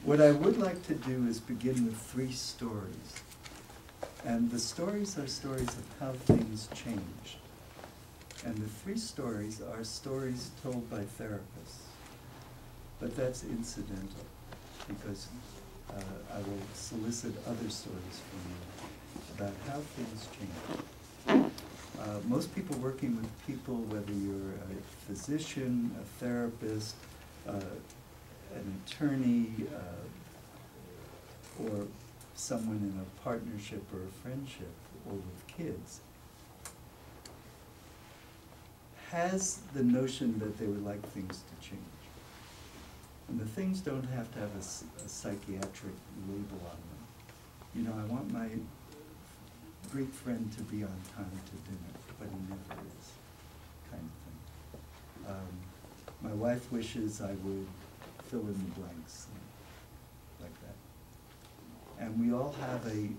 What I would like to do is begin with 3 stories. And the stories are stories of how things changed. And the 3 stories are stories told by therapists. But that's incidental, because I will solicit other stories from you about how things change. Most people working with people, whether you're a physician, a therapist, an attorney, or someone in a partnership or a friendship, or with kids, has the notion that they would like things to change. And the things don't have to have a psychiatric label on them. You know, I want my Greek friend to be on time to dinner, but he never is, kind of thing. My wife wishes I would fill in the blanks, like that. And we all have a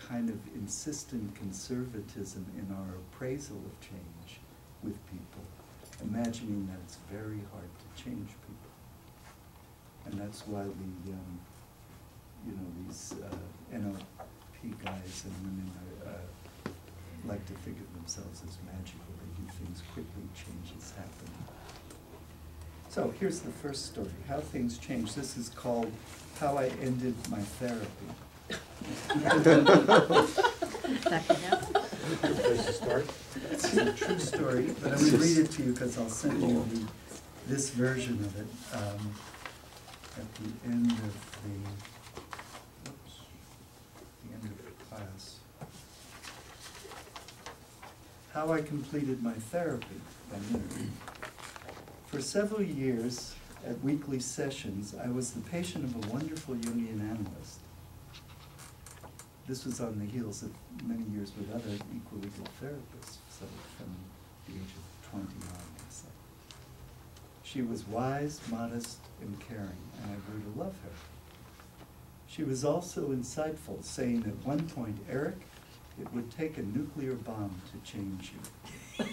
kind of insistent conservatism in our appraisal of change with people, imagining that it's very hard to change people. And that's why the, you know, these NLP guys and women like to think of themselves as magical. They do things quickly, changes happen. So here's the first story, how things change. This is called How I Ended My Therapy. Good place to start. It's a true story, but I'm going to read it to you because I'll send you this version of it at the end of the class. How I Completed My Therapy by Minnie. For several years at weekly sessions, I was the patient of a wonderful Jungian analyst. This was on the heels of many years with other equally good therapists, so from the age of 29, I say. She was wise, modest, and caring, and I grew to love her. She was also insightful, saying at one point, "Eric, it would take a nuclear bomb to change you."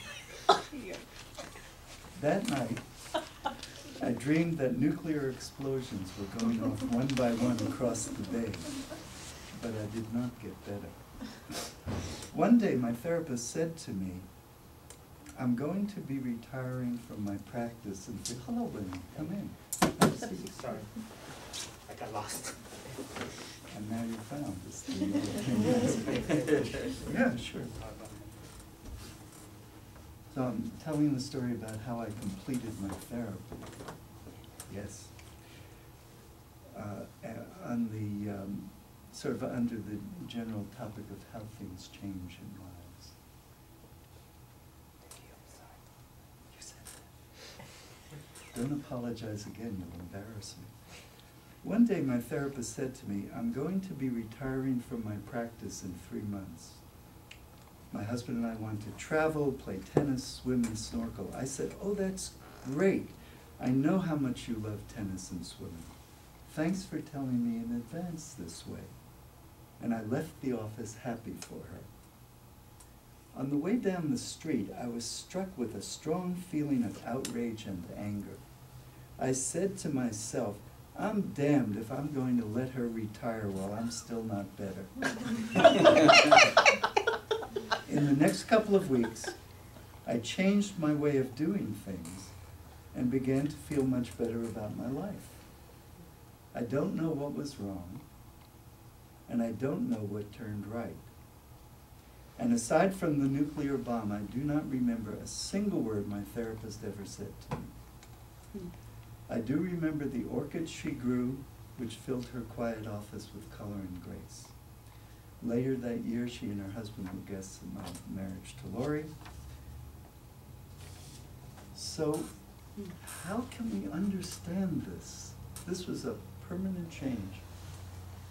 That night, I dreamed that nuclear explosions were going off one by one across the bay, but I did not get better. One day, my therapist said to me, "I'm going to be retiring from my practice," and said, "Hello, Lenny, come in. Have a seat." Sorry, I got lost. And now you're found. Yeah, sure. So I'm telling the story about how I completed my therapy. Yes. On the sort of under the general topic of how things change in lives. You said that. Don't apologize again, you'll embarrass me. One day my therapist said to me, "I'm going to be retiring from my practice in 3 months. My husband and I want to travel, play tennis, swim, and snorkel." I said, "Oh, that's great. I know how much you love tennis and swimming. Thanks for telling me in advance this way." And I left the office happy for her. On the way down the street, I was struck with a strong feeling of outrage and anger. I said to myself, "I'm damned if I'm going to let her retire while I'm still not better." In the next couple of weeks, I changed my way of doing things and began to feel much better about my life. I don't know what was wrong, and I don't know what turned right. And aside from the nuclear bomb, I do not remember a single word my therapist ever said to me. I do remember the orchids she grew, which filled her quiet office with color and grace. Later that year, she and her husband were guests at my marriage to Lori. So, how can we understand this? This was a permanent change.